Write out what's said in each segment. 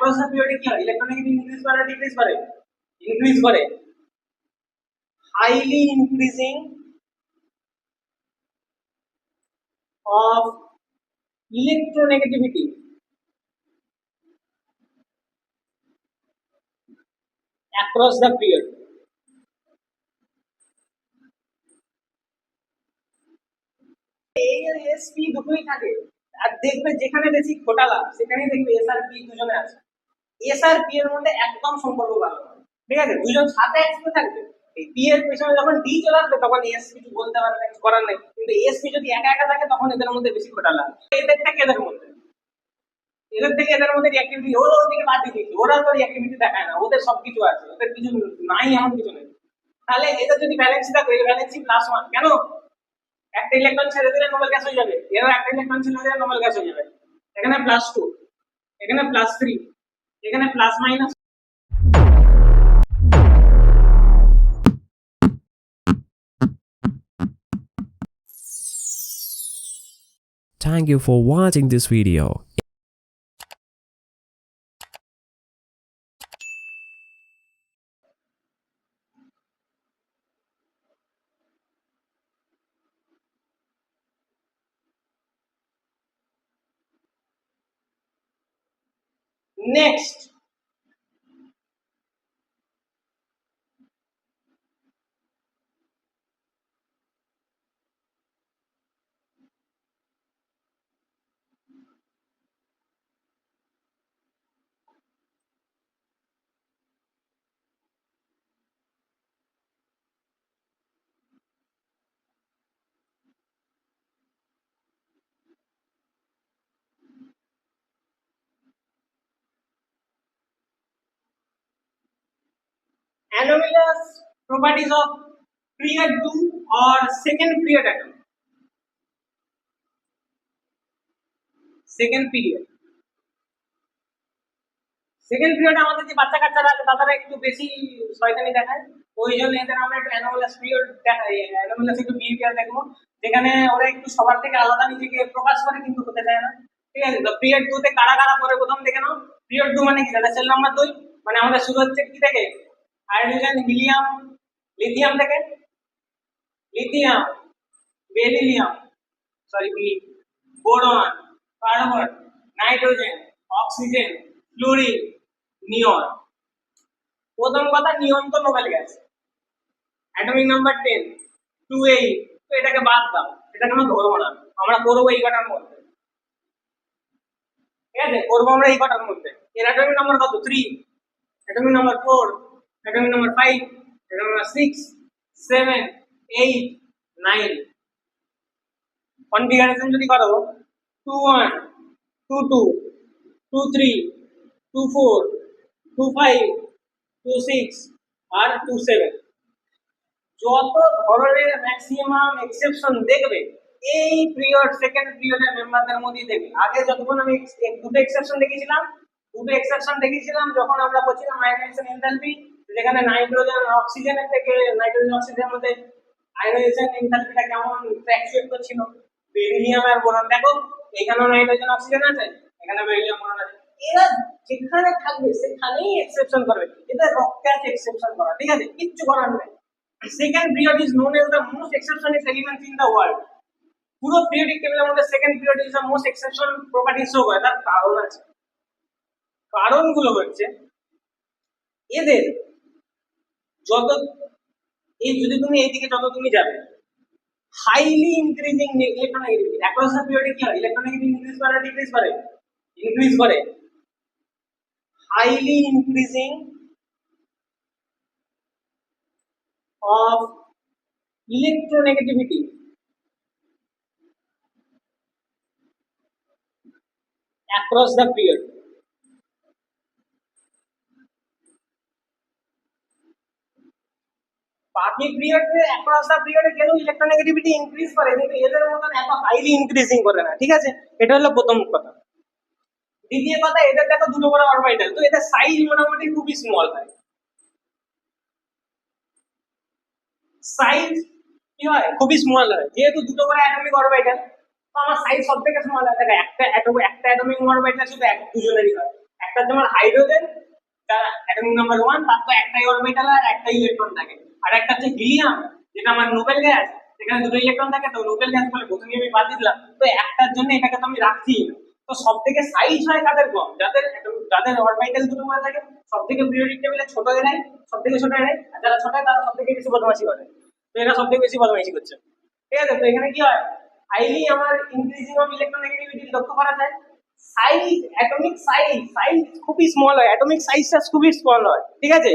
Across the পিরিয়ডে কি হয় ইলেকট্রোনেগেটিভ ইনক্রিজ করে না ডিক্রিজ করে ইনক্রিজ করে highly increasing of electronegativity across the period ASP দুটোই থাকে আর দেখবে যেখানে বেশি ঘোটালা সেখানেই দেখবে SRP দুজনে আছে SRP এর মধ্যে একদম সম্পর্ক ভালো ঠিক আছে দুজন সাথে একসাথে থাকবে এই P এর পেছনে যখন D চলে আসবে তখন ASP কিছু বলতে পারবে না কিছু করার নেই কিন্তু ASP যদি একা একা থাকে তখন এদের মধ্যে বেশি ঘোটালা এদের থেকে এদের মধ্যে এদের মধ্যে রিঅ্যাক্টিভিটি ওরা ওদিকে বাদ দিয়ে দিচ্ছে ওরা তো রিঅ্যাক্টিভিটি দেখায় না ওদের সবকিছু আছে ওদের কিছু নাই এমন কিছু নেই তাহলে এদের যদি ভ্যালেন্সি থাকে এই ভ্যালেন্সি +1 কেন একটা ইলেকট্রন ছেড়ে দিলে নোবেল গ্যাস হয়ে যাবে এর একটা ইলেকট্রন ছেড়ে দিলে নোবেল গ্যাস হয়ে যাবে এখানে +2 এখানে +3 এখানে plus minus Thank you for watching this video. Next anomalous properties of period 2 or second period atom second period আমাদের যে বাচ্চা কাচ্চারা আছে তারা একটু বেশি শয়তানি দেখায় ওই জন্য এদের আমরা একটু অ্যানোমালাস পিরিয়ড দেখাই অ্যানোমালাস একটু বিহেভিয়ার দেখবো যেখানে ওরা একটু সবার থেকে আলাদা নিজেকে প্রকাশ করে কিন্তু হতে চায় না ঠিক আছে তো পিরিয়ড 2 তে কারা কারা করে প্রথম দেখে নাও পিরিয়ড 2 মানে কি জানো সেল নাম্বার 2 মানে আমাদের শুরু হচ্ছে কি থেকে হাইড্রোজেন হিলিয়াম লিথিয়াম থেকে lithium beryllium sorry boron carbon nitrogen oxygen fluorine নিয়ন প্রথম কথা নিয়ন তো নোবেল গ্যাস অ্যাটমিক নাম্বার 10 28 তো এটাকে বাদ দাও এটাকে আমরা ধরবো না আমরা করবো এই কটার মধ্যে ঠিক আছে করবো আমরা এই কটার মধ্যে এর অ্যাটমিক নাম্বার কত 3 atomic number 4 atomic number 5 atomic number 6 7 8 9 configuration যদি করো 21 22 23 24 25 26 আর 27 যত ধরনের ম্যাক্সিমাম এক্সেপশন দেখবে এই পিরিয়ড সেকেন্ড পিরিয়ডের মেম্বারদের মধ্যেই দেখবে আগে যতক্ষণ আমি দুটো এক্সেপশন দেখিয়েছিলাম যখন আমরা বলছিলাম আয়নাইজেশন এনথালপি যেখানে নাইট্রোজেন অক্সিজেনের থেকে নাইট্রোজেন অক্সিজেনের মধ্যে আয়নাইজেশন এনথালপিটা কেমন ফ্ল্যাকচুয়েট করছিল বেরিলিয়াম আর বোরন দেখো এখানেও নাইট্রোজেন অক্সিজেন আছে এখানে বেরিলিয়াম বোরন আছে এরা যেখানে থাকবে সেখানেই এক্সেপশন করবে এটা রকেট এক্সেপশন করা ঠিক আছে কিচ্ছু করার নেই second period is known as the most exceptionless elements in the world পুরো পিরিয়ডিক টেবিলের মধ্যে second period is the most exception property show করে তার কারণ আছে কারণগুলো হচ্ছে এদের যত এই যদি তুমি এইদিকে যত তুমি যাবে highly increasing electronegativity across the পিরিয়ডে কি হয় ইলেকট্রোনেগেটিভিটি ইনক্রিজ করে ডিক্রিজ করে highly increasing of electronegativity across the period বাকি পিরিয়ডে across the period কেন ইলেকট্রোনেগেটিভিটি ইনক্রিজ করে কিন্তু এদের মতন এত হাইলি ইনক্রিজিং করে না ঠিক আছে এটা হলো প্রথম কথা দ্বিতীয় কথা এদের দেখো দুটো করে অরবিটাল তো এদের সাইজ মোটামুটি খুবই স্মল হয় সাইজ কি হয় খুবই স্মল হয় যেহেতু দুটো করে অ্যাটমিক অরবিটাল তো আমার সাইজ সবথেকে স্মল হয় দেখো একটা অ্যাটমিক অরবিটাল শুধু দুজনেরই হয় একটা যেমন হাইড্রোজেন, তার অ্যাটমিক নাম্বার 1, তার তো একটাই অরবিটাল আর একটাই ইলেকট্রন থাকে। আর একটা হচ্ছে হিলিয়াম, যেটা আমার নোবেল গ্যাস, সেখানে দুটো ইলেকট্রন থাকে, তো নোবেল গ্যাস বলে প্রথমে আমি বাদ দিলাম, তো একটার জন্য এটাকে তো আমি রাখছি। তো সব থেকে সাইজ হয় কাদের কম, যাদের যাদের অরবিটাল দুটো করে থাকে, সব থেকে পিরিয়ডিক টেবিলে ছোট এরাই, সব থেকে ছোট এরাই, আর যারা ছোট তারা সব থেকে বেশি বদমাশি করে। তো এরা সব থেকে বেশি বদমাশি করছে, ঠিক আছে। তো এখানে কি হয়, হাইলি আমার ইনক্রিজিং অফ ইলেকট্রোনেগেটিভিটি লক্ষ্য করা যায়। সাইজ, অ্যাটমিক সাইজ, সাইজ খুবই স্মল হয়, অ্যাটমিক সাইজটা খুবই স্মল হয়, ঠিক আছে।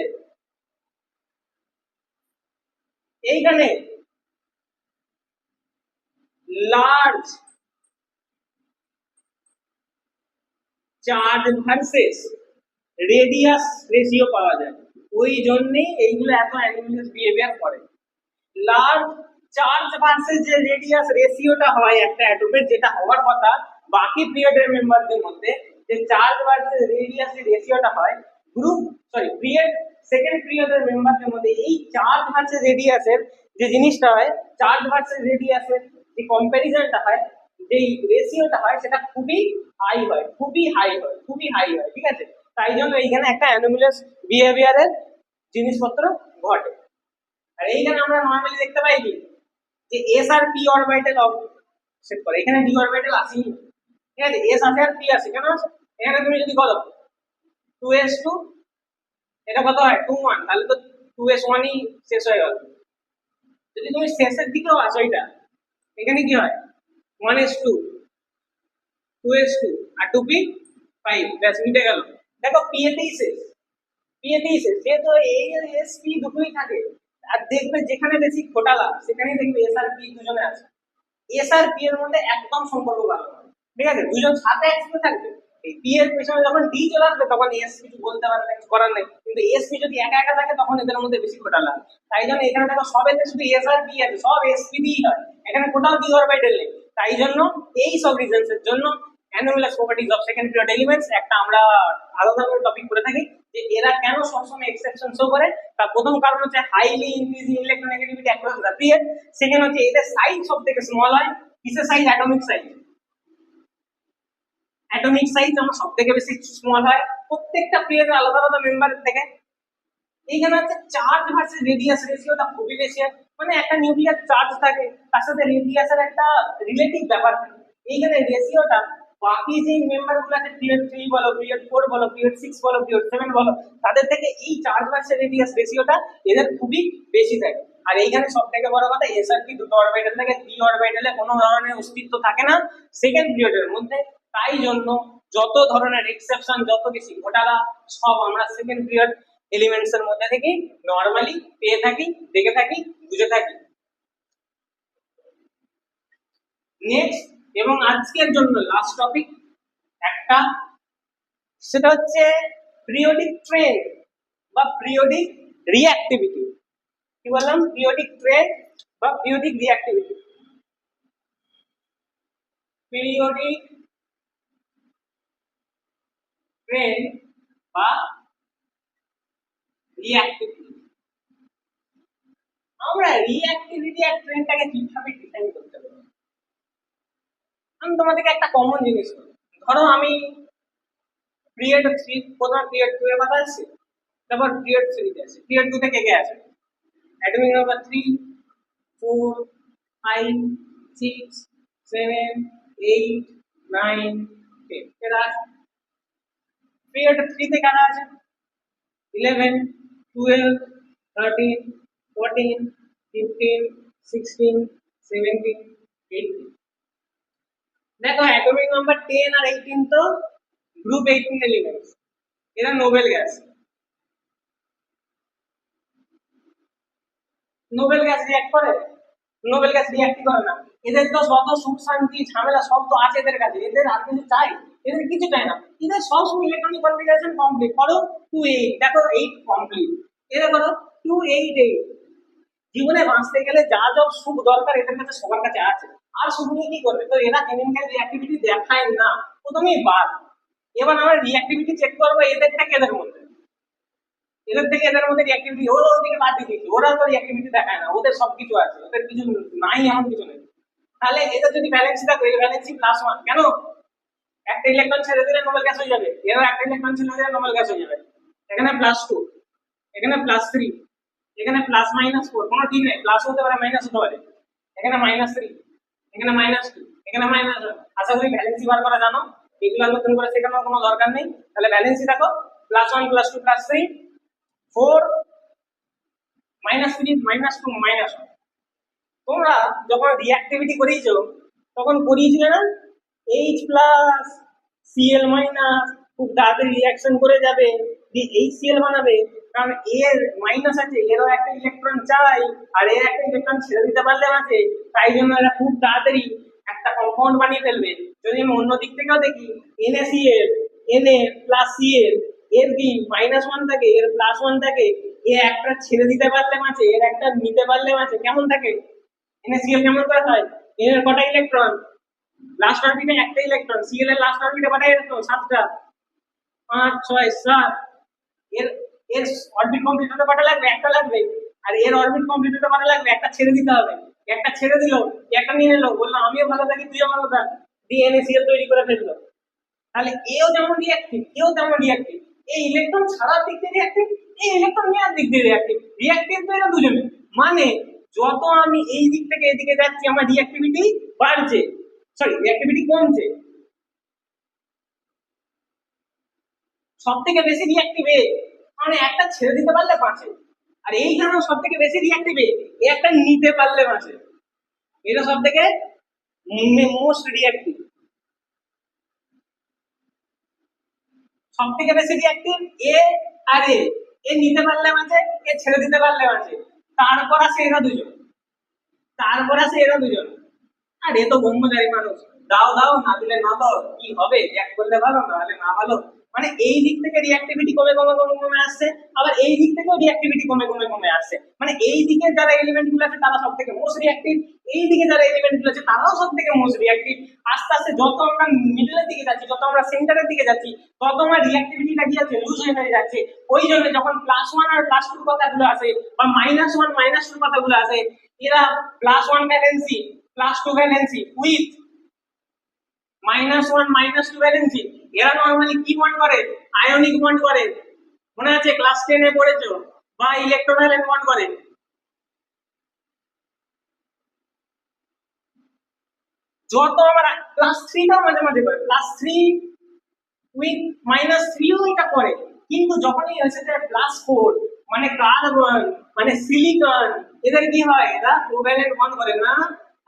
এইখানে large charge versus radius ratio পাওয়া যায়, ওই জন্যই এইগুলো এত অ্যানিমালিয়াস বিহেভিয়ার করে। লার্জ চার্জ ভার্সেস যে রেডিয়াস রেশিওটা হয় একটা অ্যাটমের, যেটা হওয়ার কথা বাকি পিরিয়ডের মেম্বারদের মধ্যে, যে চার্জ ভার্সেস রেডিয়াস এর রেশিওটা হয় গ্রুপ, সরি পিরিয়ড, সেকেন্ড পিরিয়ডের মেম্বারদের মধ্যে এই চার্জ ভার্সেস রেডিয়াসের যে জিনিসটা হয়, চার্জ ভার্সেস রেডিয়াসের যে কম্প্যারিজনটা হয়, যেই রেশিওটা হয়, সেটা খুবই হাই হয়, খুবই হাই হয়, খুবই হাই হয়, ঠিক আছে। তাই জন্য এইখানে একটা অ্যানোমালাস বিহেভিয়ারের জিনিসপত্র ঘটে। আর এইখানে আমরা নরমালি দেখতে পাই কি, যে এস আর পি অরবিটাল সেট করে, এখানে ডি অরবিটাল আসেই, ঠিক আছে। এস আছে আর পি আছে, কেন আছে? এখানে তুমি যদি বলো 2s2, এটা কত হয় 2 1, তাহলে তো 2s1 ই শেষ হয়ে গেল। যদি তুমি শেষের দিকেও আসো, এটা এখানে কি হয় 1s2, 2s2 আর 2p 5, ব্যাস মিটে গেল। দেখো পি এতেই শেষ, পি এতেই শেষ, যেহেতু এই এস পি দুটোই থাকে। আর দেখবে যেখানে বেশি ঘোটালা সেখানেই দেখবে এস আর পি দুজনে আছে। এস আর পি এর মধ্যে একদম সম্পর্ক ভালো হয়, ঠিক আছে, দুজন সাথে একসাথে থাকবে। এই পি এর পেছনে যখন ডি চলে আসবে তখন এস কিছু বলতে পারবে, কিছু করার নেই। কিন্তু এস পি যদি একা একা থাকে তখন এদের মধ্যে বেশি ঘোটালা। তাই জন্য এখানে দেখো সব এতে শুধু এস আর পি আছে, সব এস পি দিই হয়, এখানে কোথাও ডি অরবিটাল নেই। তাই জন্য এই সব রিজনস এর জন্য anomalous properties of second period elements একটা আমরা আলাদা করে টপিক করে থাকি, যে এরা কেন সবসময় এক্সেপশন শো করে। তার প্রথম কারণ হচ্ছে highly increasing electronegativity across the period. Second হচ্ছে এদের সাইজ সব থেকে স্মল হয়। কিসের size? Atomic size. Atomic size আমার সব থেকে বেশি স্মল হয় প্রত্যেকটা পিরিয়ডের আলাদা আলাদা মেম্বারের থেকে। এইখানে হচ্ছে চার্জ ভার্সেস রেডিয়াস রেশিওটা খুবই বেশি হয়, মানে একটা নিউক্লিয়ার চার্জ থাকে, তার সাথে রেডিয়াসের একটা রিলেটিভ ব্যাপার থাকে। এইখানে রেশিওটা বাকি যে মেম্বার গুলো আছে, পিরিয়ড 3 বলো, পিরিয়ড 4 বলো, পিরিয়ড 6 বলো, পিরিয়ড 7 বলো, তাদের থেকে এই চার্জ ভার্সেস রেডিয়াস রেশিওটা এদের খুবই বেশি থাকে। আর এইখানে সব থেকে বড় কথা, এস আর পি দুটো অরবিটাল থেকে ডি অরবিটালে কোনো ধরনের অস্তিত্ব থাকে না সেকেন্ড পিরিয়ডের মধ্যে। তাই জন্য যত ধরনের এক্সেপশন, যত বেশি ঘোটালা, সব আমরা সেকেন্ড পিরিয়ড এলিমেন্টস এর মধ্যে থেকে নরমালি পেয়ে থাকি, দেখে থাকি, বুঝে থাকি। নেক্সট এবং আজকের জন্য লাস্ট টপিক একটা, সেটা হচ্ছে পিরিয়ডিক ট্রেন্ড বা পিরিয়ডিক রিঅ্যাক্টিভিটি। কি বললাম? পিরিয়ডিক ট্রেন্ড বা পিরিয়ডিক রিঅ্যাক্টিভিটি। পিরিয়ডিক ট্রেন্ড বা রিঅ্যাক্টিভিটি। আমরা রিঅ্যাক্টিভিটি আর ট্রেন্ডটাকে কিভাবে ডিফাইন করতে পারি? আমি তোমাদেরকে একটা কমন জিনিস বলি। ধরো আমি পিরিয়ড 3, প্রথমে পিরিয়ড 2 এর কথা আসছে, তারপর পিরিয়ড 3 তে আসছে। পিরিয়ড 2 থেকে কে আছে? অ্যাটমিক নাম্বার 3, 4, 5, 6, 7, 8, 9, 10 এরা আছে। পিরিয়ড 3 তে কারা আছে? 11, 12, 13, 14, 15, 16, 17, 18। দেখো অ্যাটমিক নাম্বার 10 আর 18 তো গ্রুপ 18 এলিমেন্টস, এরা Nobel gas. Nobel gas react করে? নোবেল গ্যাস রিঅ্যাক্ট করে না। এদের তো যত সুখ শান্তি ঝামেলা সব তো আছে এদের কাছে, এদের আর কিছু চাই? এদের কিছু চাই না। এদের সব সময় ইলেকট্রনিক কনফিগারেশন কমপ্লিট করো, 2 8, দেখো 8 কমপ্লিট, এদের করো 2 8 8। জীবনে বাঁচতে গেলে যা যা সুখ দরকার এদের কাছে সবার কাছে আছে, আর সুখ নিয়ে কি করবে? তো এরা কেমিক্যাল রিঅ্যাক্টিভিটি দেখায় না, প্রথমেই বাদ। এবার আমরা রিঅ্যাক্টিভিটি চেক করবো এদের থেকে এদের মধ্যে, এদের থেকে এদের মধ্যে রিঅ্যাক্টিভিটি, ওরা ওদিকে বাদ দিয়ে দিয়েছে, ওরা তো রিঅ্যাক্টিভিটি দেখায় না, ওদের সবকিছু আছে, ওদের কিছু নাই এমন কিছু নেই। তাহলে এদের যদি ভ্যালেন্সি থাকবে, এই ভ্যালেন্সি +1 কেন? একটা ইলেকট্রন ছেড়ে দিলে নোবেল গ্যাস হয়ে যাবে, এরও একটা ইলেকট্রন ছেড়ে দিলে নোবেল গ্যাস হয়ে যাবে। এখানে +2, এখানে +3, এখানে +-4, কোনো ঠিক নেই, প্লাস হতে পারে মাইনাস হতে পারে। এখানে -3, এখানে -2, এখানে -1। আশা করি ভ্যালেন্সি বার করা জানো, এগুলো নতুন করে শেখানোর কোনো দরকার নেই। তাহলে ভ্যালেন্সি দেখো, +1 +2 +3 4 -3 -2 -1। তোমরা যখন রিঅ্যাক্টিভিটি করিয়েছো তখন করিয়েছিলে না H প্লাস Cl মাইনাস, খুব তাড়াতাড়ি রিঅ্যাকশন করে যাবে, দিয়ে HCl বানাবে, কারণ এর মাইনাস আছে, এরও একটা ইলেকট্রন চাই, আর এর একটা ইলেকট্রন ছেড়ে দিতে পারলে আছে, তাই জন্য এরা খুব তাড়াতাড়ি একটা কম্পাউন্ড বানিয়ে ফেলবে। যদি আমি অন্য দিক থেকেও দেখি, NaCl Na প্লাস Cl, এর কি -1 থাকে, এর +1 থাকে, এ একটা ছেড়ে দিতে পারলে আছে, এর একটা নিতে পারলে আছে, কেমন থাকে? NaCl কেমন করে হয়? এর কটা ইলেকট্রন, লাস্ট অরবিটে একটা ইলেকট্রন, Cl এর লাস্ট অরবিটে কটা ইলেকট্রন? 7টা, 5 6 7। এর এর অরবিট কমপ্লিট হতে কটা লাগবে? একটা লাগবে। আর এর অরবিট কমপ্লিট হতে কটা লাগবে? একটা ছেড়ে দিতে হবে। একটা ছেড়ে দিল, একটা নিয়ে নিল, বললাম আমিও ভালো থাকি তুইও ভালো থাক, দিয়ে NaCl তৈরি করে ফেললো। তাহলে এও যেমন রিঅ্যাক্টিভ, এও তেমন রিঅ্যাক্টিভ। এই ইলেকট্রন ছাড়ার দিক দিয়ে রিঅ্যাক্টিভ, এই ইলেকট্রন নেওয়ার দিক দিয়ে রিঅ্যাক্টিভ। রিঅ্যাক্টিভ তো এরা দুজনে, মানে যত আমি এই দিক থেকে এদিকে যাচ্ছি আমার রিঅ্যাক্টিভিটি বাড়ছে, সরি রিঅ্যাক্টিভিটি কমছে। সব থেকে বেশি রিঅ্যাক্টিভ এ, মানে একটা ছেড়ে দিতে পারলে বাঁচে, আর এইখানে সব থেকে বেশি রিঅ্যাক্টিভ এ, একটা নিতে পারলে বাঁচে। এটা সব থেকে মোস্ট রিঅ্যাক্টিভ, সব থেকে বেশি রিঅ্যাক্টিভ এ আর এ নিতে পারলে বাঁচে, এ ছেড়ে দিতে পারলে বাঁচে। তারপর আসে এরা দুজন, তারপর আসে এরা দুজন। আর এ তো ব্রহ্মচারী মানুষ, দাও দাও, না দিলে না দাও, কি হবে, রিঅ্যাক্ট করলে ভালো, না হলে না ভালো। মানে এই দিক থেকে রিঅ্যাক্টিভিটি কমে কমে কমে কমে আসছে, আবার এই দিক থেকেও রিঅ্যাক্টিভিটি কমে কমে কমে আসছে। মানে এই দিকে যারা এলিমেন্ট গুলো আছে তারা সব থেকে মোস্ট রিঅ্যাক্টিভ, এই দিকে যারা এলিমেন্ট গুলো আছে তারাও সব থেকে মোস্ট রিঅ্যাক্টিভ। আস্তে আস্তে যত আমরা মিডলের দিকে যাচ্ছি, যত আমরা সেন্টারের দিকে যাচ্ছি, তত আমার রিঅ্যাক্টিভিটিটা কি আছে, লুজ হয়ে যাচ্ছে। ওই জন্য যখন +1 আর +2 কথাগুলো আসে, বা -1 -2 কথাগুলো আসে, এরা +1 ভ্যালেন্সি +2 ভ্যালেন্সি উইথ -1 -2 ভ্যালেন্সি, এরা নরমালি কি বন্ড করে? আয়নিক বন্ড করে। মনে আছে ক্লাস 10 এ পড়েছো? বা ইলেকট্রনাল বন্ড করে। যত আমরা +3 টাও মাঝে মাঝে করে, +3 উইথ -3ও এটা করে, কিন্তু যখনই এসে যায় +4, মানে কার্বন, মানে সিলিকন, এদের কি হয়? এরা কোভ্যালেন্ট বন্ড করে না,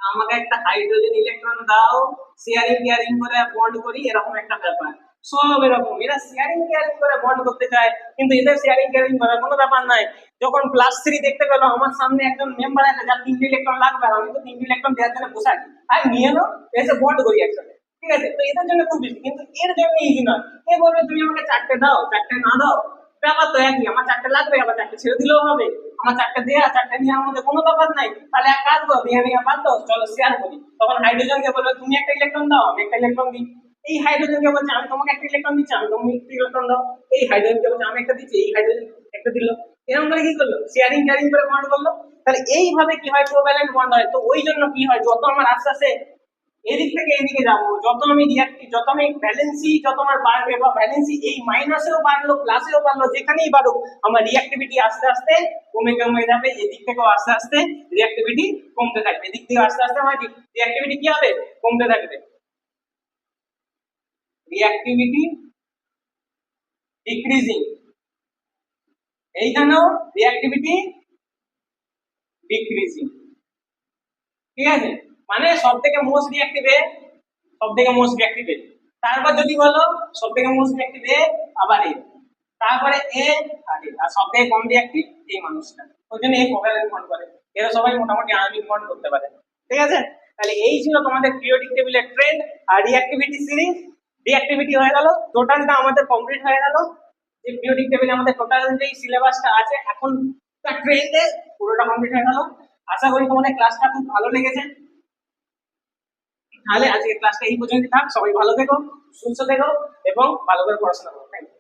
আমাকে একটা হাইড্রোজেন ইলেকট্রন দাও, শেয়ারিং কেয়ারিং করে বন্ড করি, এরকম একটা ব্যাপার। সব এরকম, এরা শেয়ারিং কেয়ারিং করে বন্ড করতে চায়, কিন্তু এদের শেয়ারিং কেয়ারিং করার কোনো ব্যাপার নাই। যখন +3 দেখতে পেলো আমার সামনে একজন মেম্বার আছে যার 3টে ইলেকট্রন লাগবে, আর আমি তো 3টে ইলেকট্রন দেওয়ার জন্য বসে আছি, আর নিয়ে এলো, এসে বন্ড করি একসাথে, ঠিক আছে? তো এদের জন্য খুব বেশি, কিন্তু এর জন্য ইজি নয়। এ বলবে তুমি আমাকে 4টে দাও, 4টে না দাও, ব্যাপার তো একই, আমার 4টে লাগবে, আবার 4টে ছেড়ে দিলেও হবে, আমার 4টে দেয়া 4টে নেওয়ার মধ্যে কোনো ব্যাপার নাই। তাহলে এক কাজ করো, দেয়া নেওয়া বাদ দাও, চলো শেয়ার করি। তখন হাইড্রোজেনকে বলবে তুমি একটা ইলেকট্রন দাও, আমি একটা ইলেকট্রন দিই। এই হাইড্রোজেনকে বলছে আমি তোমাকে একটা ইলেকট্রন দিচ্ছি, আমি তুমি একটা ইলেকট্রন দাও। এই হাইড্রোজেনকে বলছে আমি একটা দিচ্ছি, এই হাইড্রোজেন একটা দিল। এরকম করে কি করলো? শেয়ারিং কেয়ারিং করে বন্ড করলো। তাহলে এইভাবে কি হয়? কোভ্যালেন্ট বন্ড হয়। তো ওই জন্য কি হয়, যত আমার আস্তে আস্তে এদিক থেকে এদিকে যাবো, যত আমি রিঅ্যাক্টিভ, যত আমি ভ্যালেন্সি যত আমার বাড়বে, বা ভ্যালেন্সি এই মাইনাসেও বাড়লো প্লাসেও বাড়লো, যেখানেই বাড়ুক আমার রিঅ্যাক্টিভিটি আস্তে আস্তে কমে কমে যাবে। এদিক থেকেও আস্তে আস্তে রিঅ্যাক্টিভিটি কমতে থাকবে, এদিক থেকে আস্তে আস্তে আমার রিঅ্যাক্টিভিটি কি হবে? কমতে থাকবে। রিঅ্যাক্টিভিটি ডিক্রিজিং, এইখানেও রিঅ্যাক্টিভিটি ডিক্রিজিং, ঠিক আছে? মানে সব থেকে মোস্ট রিঅ্যাক্টিভ এ, সব থেকে মোস্ট রিঅ্যাক্টিভ এ, তারপর যদি বলো সব থেকে মোস্ট রিঅ্যাক্টিভ এ, আবার এ, তারপরে এ, আর সব থেকে কম রিঅ্যাক্টিভ এই মানুষটা। ওই জন্য এই কোভ্যালেন্ট বন্ড করে, এরা সবাই মোটামুটি আণবিক বন্ড করতে পারে, ঠিক আছে? তাহলে এই ছিল তোমাদের পিরিয়ডিক টেবিলের ট্রেন্ড আর রিঅ্যাক্টিভিটি সিরিজ। রিঅ্যাক্টিভিটি হয়ে গেল, টোটালটা আমাদের কমপ্লিট হয়ে গেল। যে পিরিয়ডিক টেবিলে আমাদের টোটাল যে সিলেবাসটা আছে এখন তার ট্রেন্ডে পুরোটা কমপ্লিট হয়ে গেল। আশা করি তোমাদের ক্লাসটা খুব ভালো লেগেছে। তাহলে আজকের ক্লাসটা এই পর্যন্ত থাক, সবাই ভালো থেকো, সুস্থ থেকো এবং ভালো করে পড়াশোনা করো। Thank you.